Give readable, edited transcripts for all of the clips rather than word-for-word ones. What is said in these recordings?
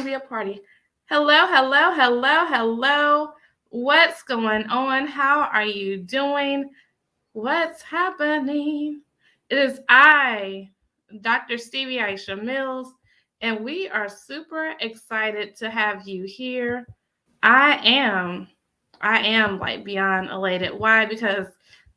be a party. Hello, hello, hello, hello. What's going on? How are you doing? What's happening? It is I, Dr. Stevie Aisha Mills, and we are super excited to have you here. I am, I am like beyond elated. Why? Because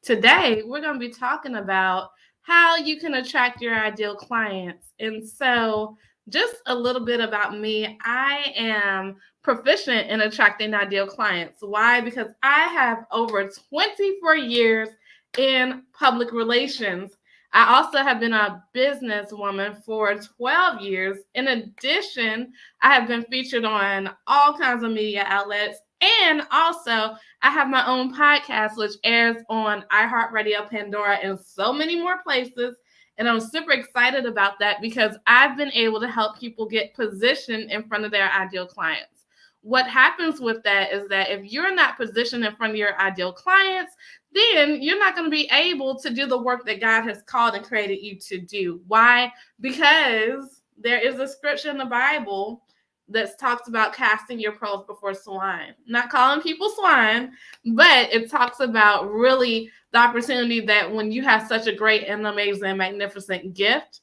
today we're going to be talking about how you can attract your ideal clients. And so, just a little bit about me. I am proficient in attracting ideal clients. Why? Because I have over 24 years in public relations. I also have been a businesswoman for 12 years. In addition, I have been featured on all kinds of media outlets. And also, I have my own podcast, which airs on iHeartRadio, Pandora, and so many more places. And I'm super excited about that because I've been able to help people get positioned in front of their ideal clients. What happens with that is that if you're not positioned in front of your ideal clients, then you're not going to be able to do the work that God has called and created you to do. Why? Because there is a scripture in the Bible that talks about casting your pearls before swine. Not calling people swine, but it talks about really the opportunity that when you have such a great and amazing, magnificent gift,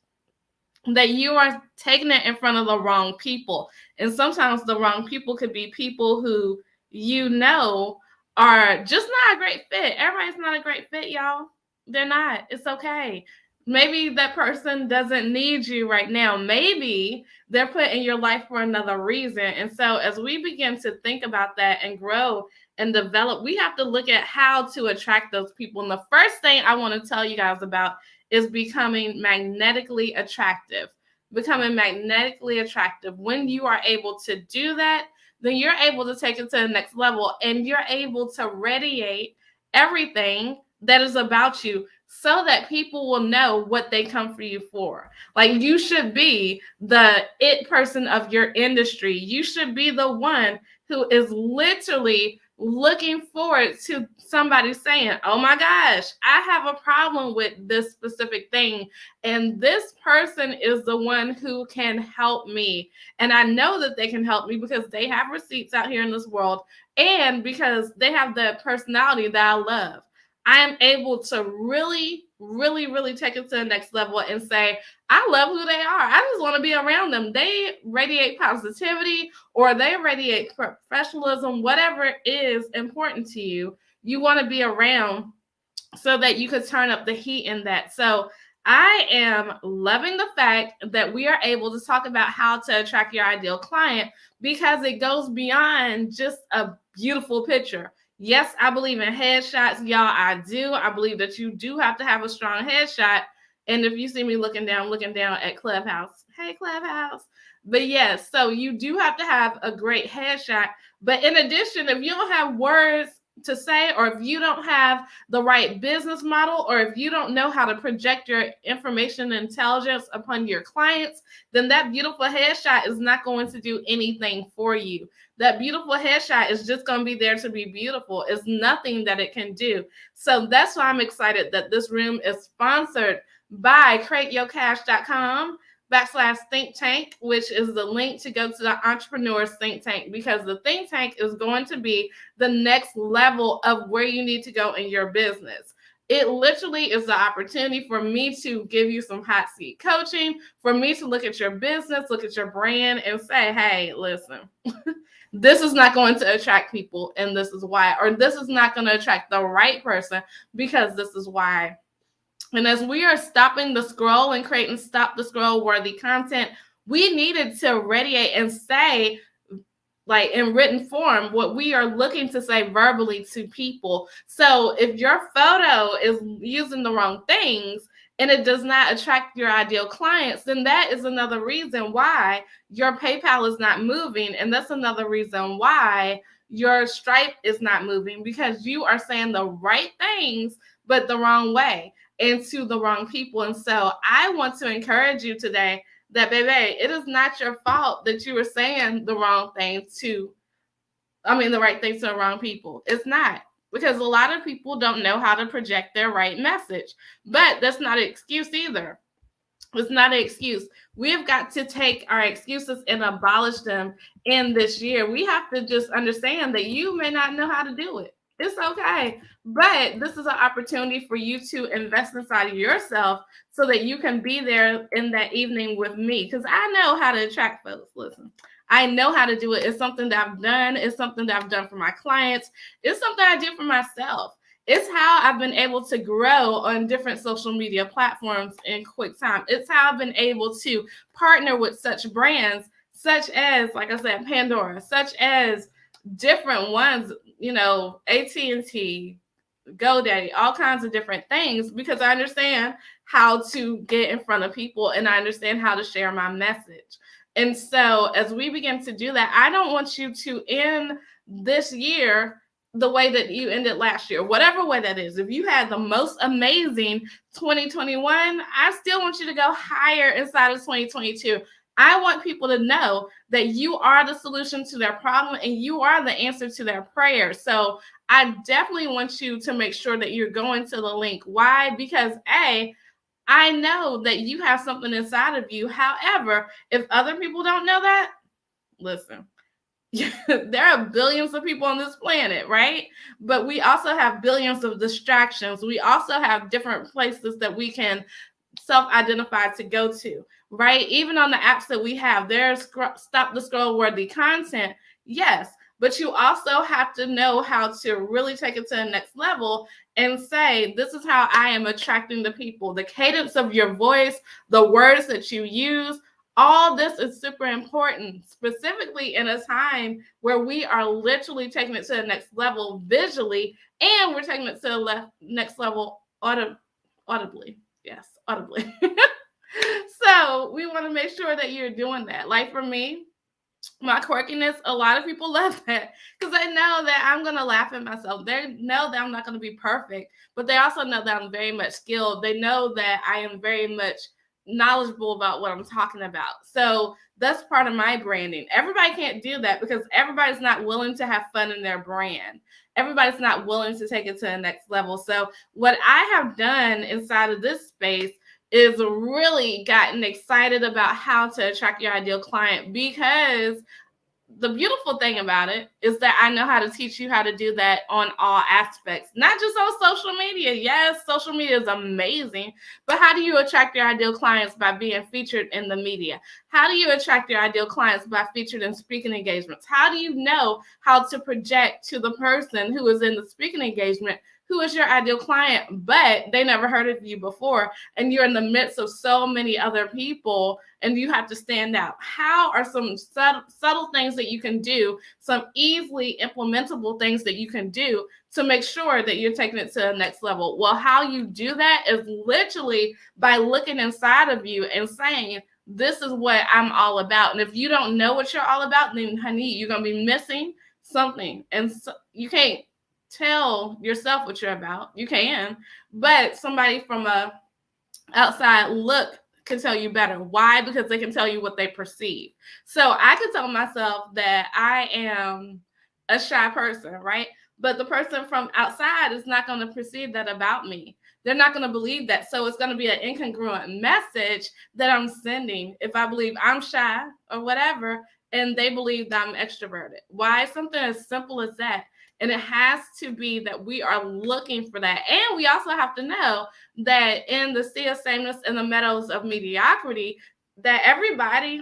that you are taking it in front of the wrong people. And sometimes the wrong people could be people who you know are just not a great fit. Everybody's not a great fit, y'all. They're not. It's okay. Maybe that person doesn't need you right now. Maybe they're put in your life for another reason. And so as we begin to think about that and grow and develop, we have to look at how to attract those people. And the first thing I want to tell you guys about is becoming magnetically attractive. Becoming magnetically attractive. When you are able to do that, then you're able to take it to the next level and you're able to radiate everything that is about you so that people will know what they come for you for. Like you should be the it person of your industry. You should be the one who is literally looking forward to somebody saying, oh my gosh, I have a problem with this specific thing. And this person is the one who can help me. And I know that they can help me because they have receipts out here in this world and because they have the personality that I love. I am able to really, really, really take it to the next level and say, I love who they are. I just want to be around them. They radiate positivity or they radiate professionalism, whatever is important to you, you want to be around so that you could turn up the heat in that. So I am loving the fact that we are able to talk about how to attract your ideal client because it goes beyond just a beautiful picture. Yes, I believe in headshots, y'all. I do. I believe that you do have to have a strong headshot. And if you see me looking down at Clubhouse, hey, Clubhouse. But yes, so you do have to have a great headshot. But in addition, if you don't have words to say, or if you don't have the right business model, or if you don't know how to project your information and intelligence upon your clients, then that beautiful headshot is not going to do anything for you. That beautiful headshot is just going to be there to be beautiful. It's nothing that it can do. So that's why I'm excited that this room is sponsored by createyourcash.com /think tank, which is the link to go to the Entrepreneurs Think Tank, because the think tank is going to be the next level of where you need to go in your business. It literally is the opportunity for me to give you some hot seat coaching, for me to look at your business, look at your brand and say, hey, listen, this is not going to attract people and this is why, or this is not going to attract the right person because this is why. And as we are stopping the scroll and creating stop the scroll worthy content, we needed to radiate and say, like in written form, what we are looking to say verbally to people. So if your photo is using the wrong things and it does not attract your ideal clients, then that is another reason why your PayPal is not moving. And that's another reason why your Stripe is not moving, because you are saying the right things, but the wrong way and to the wrong people. And so I want to encourage you today that, baby, it is not your fault that you were saying the right things to the wrong people. It's not, because a lot of people don't know how to project their right message, but that's not an excuse either. It's not an excuse. We've got to take our excuses and abolish them in this year. We have to just understand that you may not know how to do it. It's okay. But this is an opportunity for you to invest inside of yourself so that you can be there in that evening with me. Because I know how to attract folks. Listen, I know how to do it. It's something that I've done. It's something that I've done for my clients. It's something I do for myself. It's how I've been able to grow on different social media platforms in quick time. It's how I've been able to partner with such brands, such as, like I said, Pandora, such as different ones, AT&T, GoDaddy, all kinds of different things, because I understand how to get in front of people and I understand how to share my message. And so as we begin to do that, I don't want you to end this year the way that you ended last year, whatever way that is. If you had the most amazing 2021, I still want you to go higher inside of 2022. I want people to know that you are the solution to their problem and you are the answer to their prayer. So I definitely want you to make sure that you're going to the link. Why? Because I know that you have something inside of you. However, if other people don't know that, listen, there are billions of people on this planet, right? But we also have billions of distractions. We also have different places that we can self-identify to go to, right? Even on the apps that we have, there's stop the scroll worthy content. Yes, but you also have to know how to really take it to the next level and say, this is how I am attracting the people. The cadence of your voice, the words that you use, all this is super important, specifically in a time where we are literally taking it to the next level visually, and we're taking it to the next level audibly. Yes, audibly. So we want to make sure that you're doing that. Like for me, my quirkiness, a lot of people love that because they know that I'm going to laugh at myself. They know that I'm not going to be perfect, but they also know that I'm very much skilled. They know that I am very much knowledgeable about what I'm talking about. So that's part of my branding. Everybody can't do that because everybody's not willing to have fun in their brand. Everybody's not willing to take it to the next level. So what I have done inside of this space is really gotten excited about how to attract your ideal client, because the beautiful thing about it is that I know how to teach you how to do that on all aspects, not just on social media. Yes, social media is amazing, but how do you attract your ideal clients? By being featured in the media. How do you attract your ideal clients? By featured in speaking engagements. How do you know how to project to the person who is in the speaking engagement who is your ideal client, but they never heard of you before, and you're in the midst of so many other people, and you have to stand out? How are some subtle things that you can do, some easily implementable things that you can do to make sure that you're taking it to the next level? Well, how you do that is literally by looking inside of you and saying, this is what I'm all about. And if you don't know what you're all about, then honey, you're going to be missing something. And so you can't tell yourself what you're about. You can, but somebody from a outside look can tell you better. Why? Because they can tell you what they perceive. So I could tell myself that I am a shy person, right? But the person from outside is not going to perceive that about me. They're not going to believe that. So it's going to be an incongruent message that I'm sending if I believe I'm shy or whatever, and they believe that I'm extroverted. Why? Something as simple as that. And it has to be that we are looking for that. And we also have to know that in the sea of sameness and the meadows of mediocrity, that everybody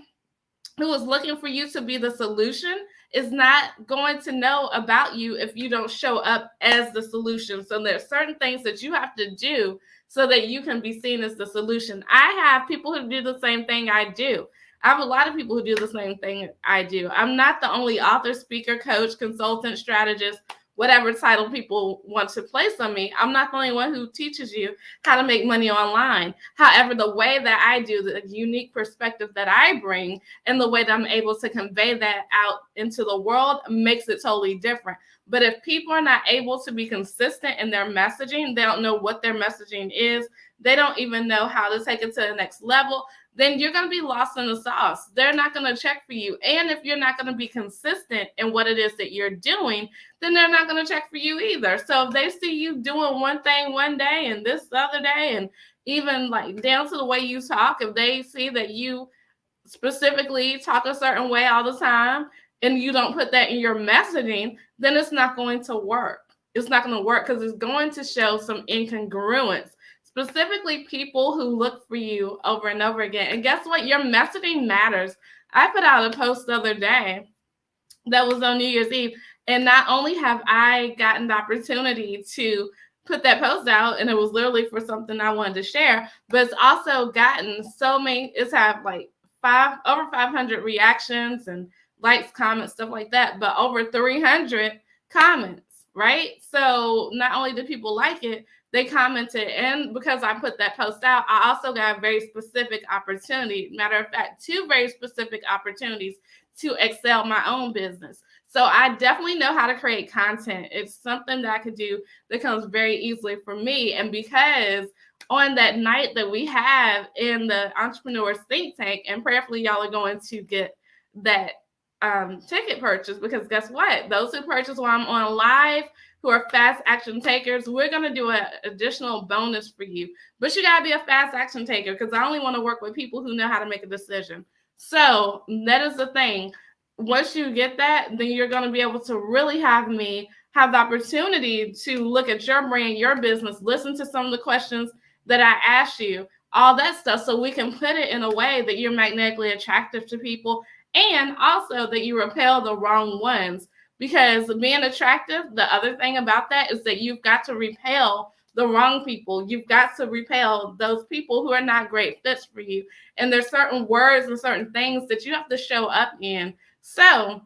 who is looking for you to be the solution is not going to know about you if you don't show up as the solution. So there's certain things that you have to do so that you can be seen as the solution. I have people who do the same thing I do. I have a lot of people who do the same thing I do. I'm not the only author, speaker, coach, consultant, strategist, whatever title people want to place on me. I'm not the only one who teaches you how to make money online. However, the way that I do, the unique perspective that I bring, and the way that I'm able to convey that out into the world makes it totally different. But if people are not able to be consistent in their messaging, they don't know what their messaging is, they don't even know how to take it to the next level, then you're going to be lost in the sauce. They're not going to check for you. And if you're not going to be consistent in what it is that you're doing, then they're not going to check for you either. So if they see you doing one thing one day and this the other day, and even like down to the way you talk. If they see that you specifically talk a certain way all the time and you don't put that in your messaging, then it's not going to work. It's not going to work because it's going to show some incongruence. Specifically, people who look for you over and over again. And guess what? Your messaging matters. I put out a post the other day that was on New Year's Eve. And not only have I gotten the opportunity to put that post out, and it was literally for something I wanted to share, but it's also gotten so many, it's had like over 500 reactions and likes, comments, stuff like that, but over 300 comments, right? So not only do people like it, they commented, and because I put that post out, I also got a very specific opportunity. Matter of fact, 2 very specific opportunities to excel my own business. So I definitely know how to create content. It's something that I could do that comes very easily for me. And because on that night that we have in the Entrepreneurs Think Tank, and prayerfully y'all are going to get that ticket purchase, because guess what? Those who purchase while I'm on live, who are fast action takers, we're going to do an additional bonus for you. But you got to be a fast action taker, because I only want to work with people who know how to make a decision. So that is the thing. Once you get that, then you're going to be able to really have me have the opportunity to look at your brand, your business, listen to some of the questions that I asked you, all that stuff, so we can put it in a way that you're magnetically attractive to people, and also that you repel the wrong ones. Because being attractive, the other thing about that is that you've got to repel the wrong people. You've got to repel those people who are not great fits for you. And there's certain words and certain things that you have to show up in. So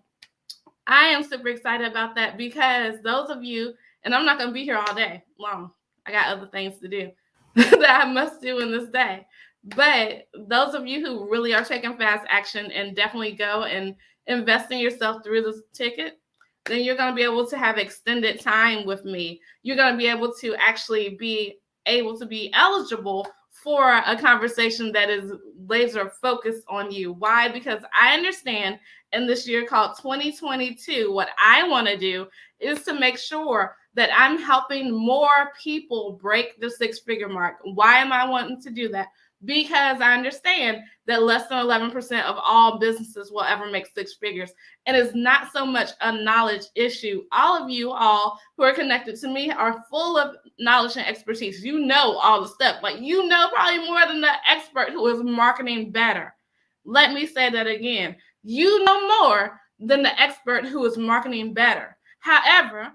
I am super excited about that, because those of you, and I'm not going to be here all day long. I got other things to do that I must do in this day. But those of you who really are taking fast action and definitely go and invest in yourself through this ticket, then you're going to be able to have extended time with me. You're going to be able to actually be able to be eligible for a conversation that is laser focused on you. Why? Because I understand in this year called 2022, what I want to do is to make sure that I'm helping more people break the 6-figure mark. Why am I wanting to do that? Because I understand that less than 11% of all businesses will ever make 6 figures. And it's not so much a knowledge issue. All of you all who are connected to me are full of knowledge and expertise. You know all the stuff. Like, you know probably more than the expert who is marketing better. Let me say that again. You know more than the expert who is marketing better. However,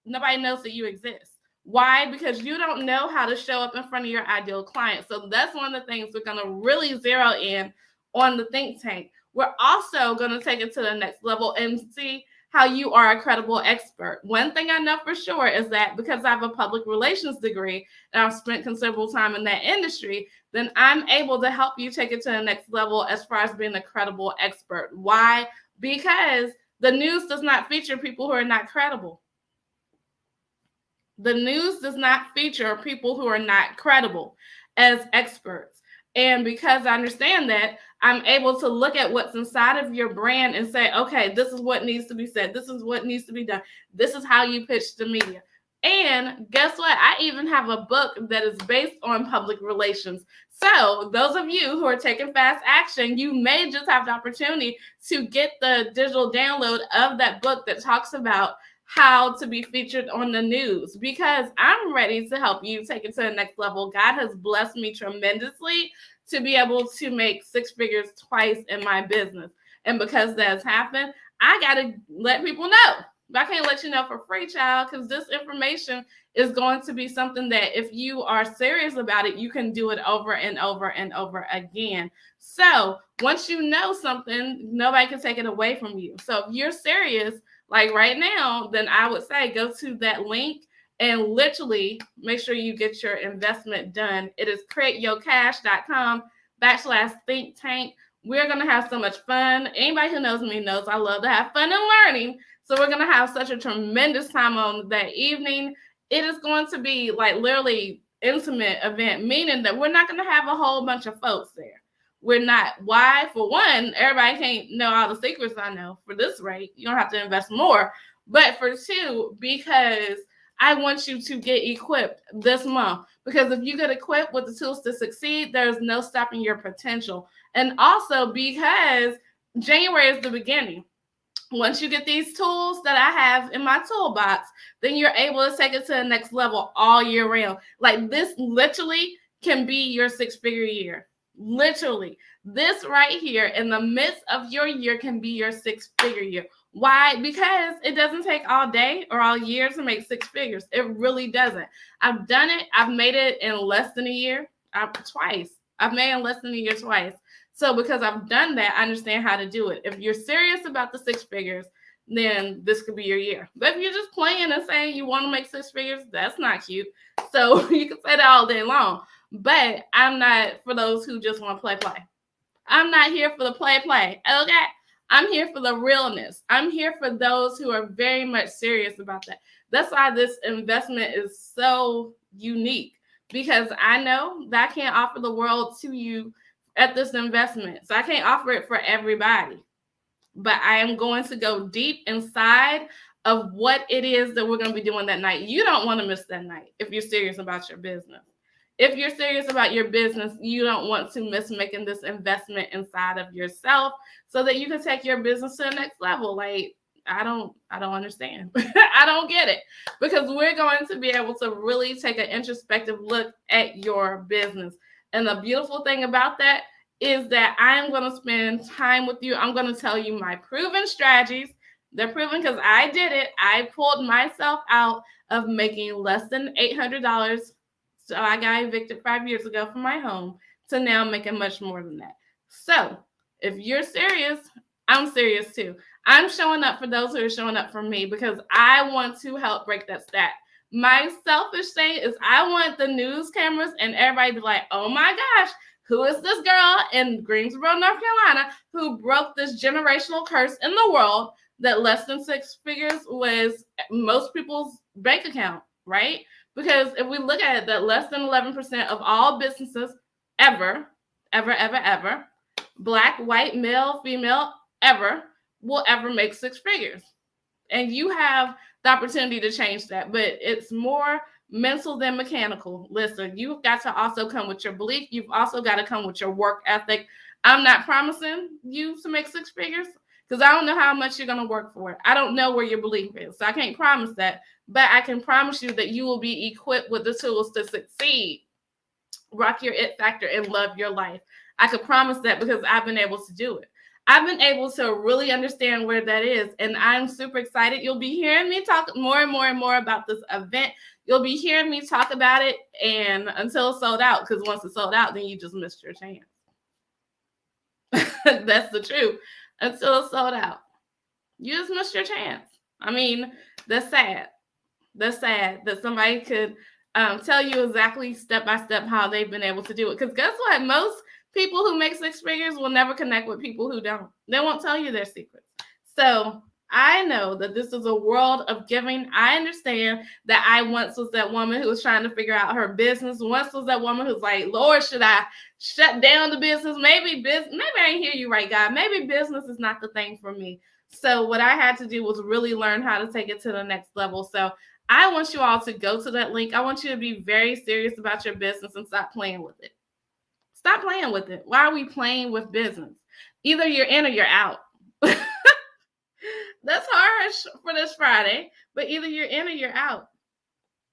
nobody knows that you exist. Why? Because you don't know how to show up in front of your ideal client. So that's one of the things we're going to really zero in on the think tank. We're also going to take it to the next level and see how you are a credible expert. One thing I know for sure is that because I have a public relations degree and I've spent considerable time in that industry, then I'm able to help you take it to the next level as far as being a credible expert. Why? Because the news does not feature people who are not credible. The news does not feature people who are not credible as experts. And because I understand that, I'm able to look at what's inside of your brand and say, okay, this is what needs to be said. This is what needs to be done. This is how you pitch to media. And guess what? I even have a book that is based on public relations. So those of you who are taking fast action, you may just have the opportunity to get the digital download of that book that talks about how to be featured on the news, because I'm ready to help you take it to the next level. God has blessed me tremendously to be able to make 6 figures twice in my business. And because that's happened, I got to let people know. But I can't let you know for free, child, because this information is going to be something that if you are serious about it, you can do it over and over and over again. So once you know something, nobody can take it away from you. So if you're serious, like right now, then I would say go to that link and literally make sure you get your investment done. It is createyourcash.com/think tank. We're going to have so much fun. Anybody who knows me knows I love to have fun and learning. So we're going to have such a tremendous time on that evening. It is going to be like literally intimate event, meaning that we're not going to have a whole bunch of folks there. We're not. Why? For one, everybody can't know all the secrets I know for this rate. You don't have to invest more. But for two, because I want you to get equipped this month, because if you get equipped with the tools to succeed, there's no stopping your potential. And also because January is the beginning. Once you get these tools that I have in my toolbox, then you're able to take it to the next level all year round. Like, this literally can be your 6-figure year. Literally, this right here in the midst of your year can be your 6-figure year. Why? Because it doesn't take all day or all year to make 6 figures. It really doesn't. I've done it. I've made it in less than a year. Twice. I've made it in less than a year twice. So because I've done that, I understand how to do it. If you're serious about the 6 figures, then this could be your year. But if you're just playing and saying you want to make 6 figures, that's not cute. So you can say that all day long. But I'm not for those who just want to play. I'm not here for the play. Okay? I'm here for the realness. I'm here for those who are very much serious about that. That's why this investment is so unique, because I know that I can't offer the world to you at this investment. So I can't offer it for everybody. But I am going to go deep inside of what it is that we're going to be doing that night. You don't want to miss that night if you're serious about your business. If you're serious about your business, you don't want to miss making this investment inside of yourself so that you can take your business to the next level. Like, I don't understand. I don't get it, because we're going to be able to really take an introspective look at your business. And the beautiful thing about that is that I'm going to spend time with you. I'm going to tell you my proven strategies. They're proven because I did it. I pulled myself out of making less than $800. So I got evicted 5 years ago from my home to now making much more than that. So if you're serious, I'm serious too. I'm showing up for those who are showing up for me, because I want to help break that stat. My selfish thing is I want the news cameras and everybody to be like, oh my gosh, who is this girl in Greensboro, North Carolina, who broke this generational curse in the world that less than 6 figures was most people's bank account, right? Because if we look at it, that less than 11% of all businesses ever, Black, white, male, female, ever, will ever make 6 figures. And you have the opportunity to change that, but it's more mental than mechanical. Listen, you've got to also come with your belief. You've also got to come with your work ethic. I'm not promising you to make 6 figures, because I don't know how much you're going to work for it. I don't know where your belief is, so I can't promise that. But I can promise you that you will be equipped with the tools to succeed, rock your it factor, and love your life. I can promise that because I've been able to do it. I've been able to really understand where that is, and I'm super excited. You'll be hearing me talk more and more about this event. You'll be hearing me talk about it, and until it's sold out, because once it's sold out, then you just missed your chance. That's the truth. Until it's sold out, you just missed your chance. I mean, that's sad. That's sad that somebody could tell you exactly step by step how they've been able to do it. Because guess what? Most people who make 6 figures will never connect with people who don't. They won't tell you their secrets. So I know that this is a world of giving. I understand that I once was that woman who was trying to figure out her business. Once was that woman who's like, Lord, should I shut down the business? Maybe I didn't hear you right, God. Maybe business is not the thing for me. So what I had to do was really learn how to take it to the next level. So I want you all to go to that link. I want you to be very serious about your business and stop playing with it. Stop playing with it. Why are we playing with business? Either you're in or you're out. That's harsh for this Friday, but either you're in or you're out.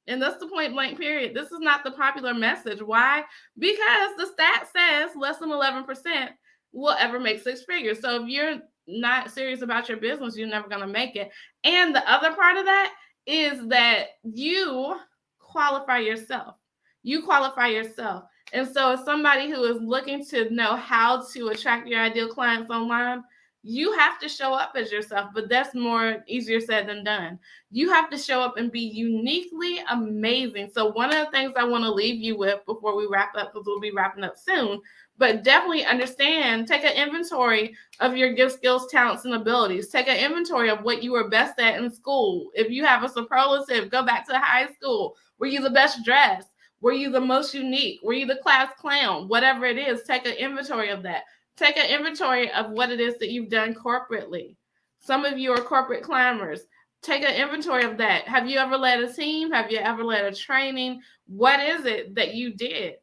And that's the point blank period. This is not the popular message. Why? Because the stat says less than 11% will ever make 6 figures. So if you're not serious about your business, you're never going to make it. And the other part of that is that you qualify yourself. You qualify yourself. And so as somebody who is looking to know how to attract your ideal clients online, you have to show up as yourself, but that's more easier said than done. You have to show up and be uniquely amazing. So one of the things I want to leave you with before we wrap up, because we'll be wrapping up soon, but definitely understand, take an inventory of your gifts, skills, talents, and abilities. Take an inventory of what you were best at in school. If you have a superlative, go back to high school. Were you the best dressed? Were you the most unique? Were you the class clown? Whatever it is, take an inventory of that. Take an inventory of what it is that you've done corporately. Some of you are corporate climbers. Take an inventory of that. Have you ever led a team? Have you ever led a training? What is it that you did?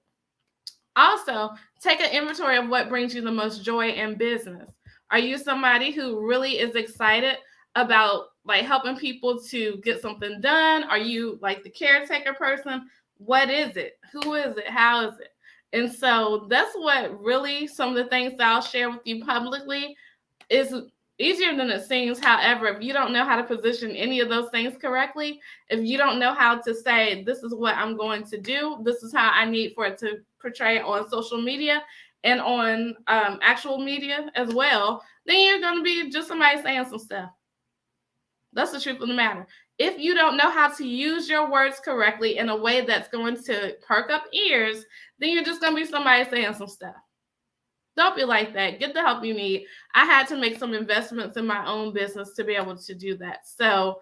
Also, take an inventory of what brings you the most joy in business. Are you somebody who really is excited about like helping people to get something done? Are you like the caretaker person? What is it? Who is it? How is it? And so that's what really some of the things that I'll share with you publicly is easier than it seems. However, if you don't know how to position any of those things correctly, if you don't know how to say, this is what I'm going to do, this is how I need for it to portray on social media and on actual media as well, then you're going to be just somebody saying some stuff. That's the truth of the matter. If you don't know how to use your words correctly in a way that's going to perk up ears, then you're just going to be somebody saying some stuff. Don't be like that. Get the help you need. I had to make some investments in my own business to be able to do that. So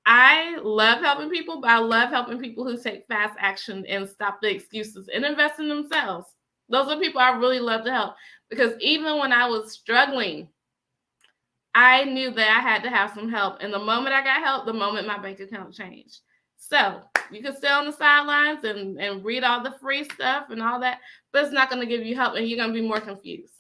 I love helping people, but I love helping people who take fast action and stop the excuses and invest in themselves. Those are people I really love to help, because even when I was struggling, I knew that I had to have some help. And the moment I got help, the moment my bank account changed. So you can stay on the sidelines and read all the free stuff and all that, but it's not going to give you help and you're going to be more confused.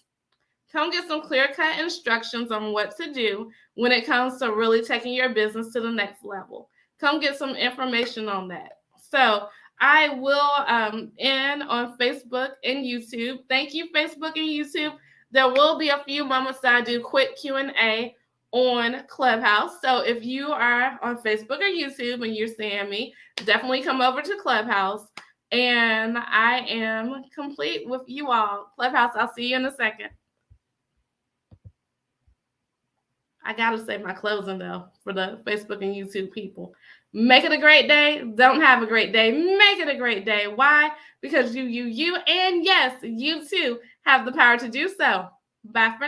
Come get some clear-cut instructions on what to do when it comes to really taking your business to the next level. Come get some information on that. So I will end on Facebook and YouTube. Thank you, Facebook and YouTube. There will be a few moments that I do quick Q&A on Clubhouse. So if you are on Facebook or YouTube and you're seeing me, definitely come over to Clubhouse. And I am complete with you all. Clubhouse, I'll see you in a second. I gotta say my closing though for the Facebook and YouTube people. Make it a great day. Don't have a great day. Make it a great day. Why? Because you, and yes, you too have the power to do so. Bye for now.